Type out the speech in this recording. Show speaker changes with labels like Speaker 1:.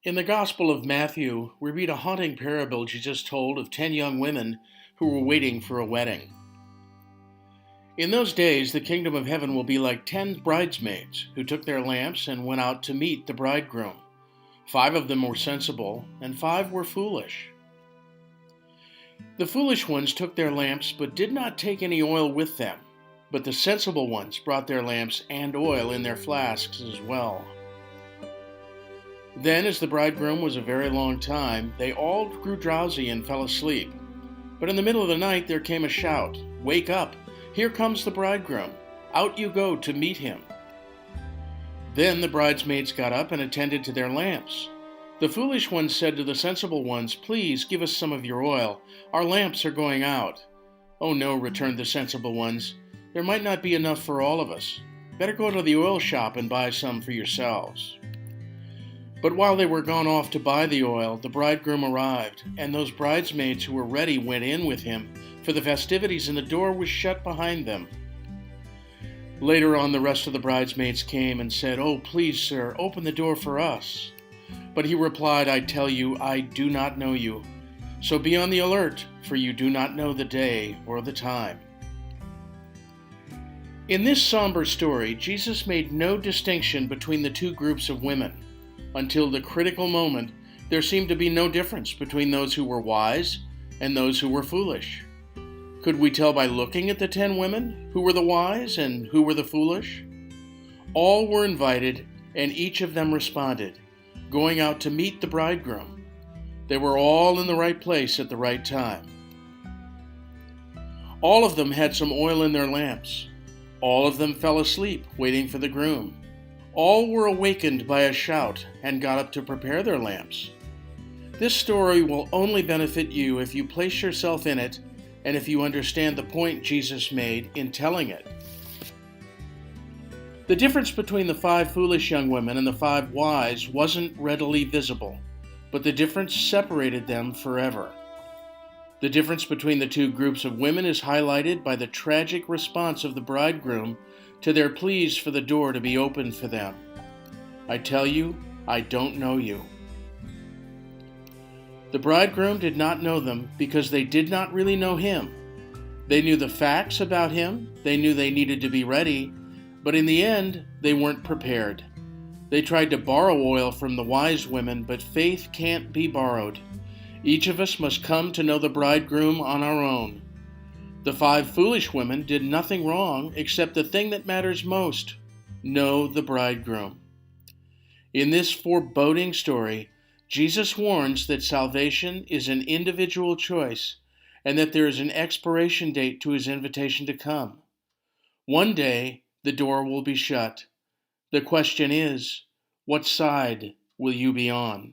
Speaker 1: In the Gospel of Matthew, we read a haunting parable Jesus told of 10 young women who were waiting for a wedding. In those days, the kingdom of heaven will be like 10 bridesmaids who took their lamps and went out to meet the bridegroom. 5 of them were sensible, and 5 were foolish. The foolish ones took their lamps, but did not take any oil with them. But the sensible ones brought their lamps and oil in their flasks as well. Then, as the bridegroom was a very long time, they all grew drowsy and fell asleep. But in the middle of the night there came a shout, "Wake up! Here comes the bridegroom! Out you go to meet him!" Then the bridesmaids got up and attended to their lamps. The foolish ones said to the sensible ones, "Please give us some of your oil. Our lamps are going out." "Oh no," returned the sensible ones. "There might not be enough for all of us. Better go to the oil shop and buy some for yourselves." But while they were gone off to buy the oil, the bridegroom arrived, and those bridesmaids who were ready went in with him for the festivities, and the door was shut behind them. Later on, the rest of the bridesmaids came and said, "Oh, please, sir, open the door for us." But he replied, "I tell you, I do not know you. So be on the alert, for you do not know the day or the time." In this somber story, Jesus made no distinction between the two groups of women. Until the critical moment, there seemed to be no difference between those who were wise and those who were foolish. Could we tell by looking at the 10 women who were the wise and who were the foolish? All were invited, and each of them responded, going out to meet the bridegroom. They were all in the right place at the right time. All of them had some oil in their lamps. All of them fell asleep, waiting for the groom. All were awakened by a shout and got up to prepare their lamps. This story will only benefit you if you place yourself in it and if you understand the point Jesus made in telling it. The difference between the 5 foolish young women and the 5 wise wasn't readily visible, but the difference separated them forever. The difference between the two groups of women is highlighted by the tragic response of the bridegroom to their pleas for the door to be opened for them. "I tell you, I don't know you." The bridegroom did not know them because they did not really know him. They knew the facts about him, they knew they needed to be ready, but in the end, they weren't prepared. They tried to borrow oil from the wise women, but faith can't be borrowed. Each of us must come to know the bridegroom on our own. The 5 foolish women did nothing wrong except the thing that matters most: know the bridegroom. In this foreboding story, Jesus warns that salvation is an individual choice and that there is an expiration date to his invitation to come. One day, the door will be shut. The question is, what side will you be on?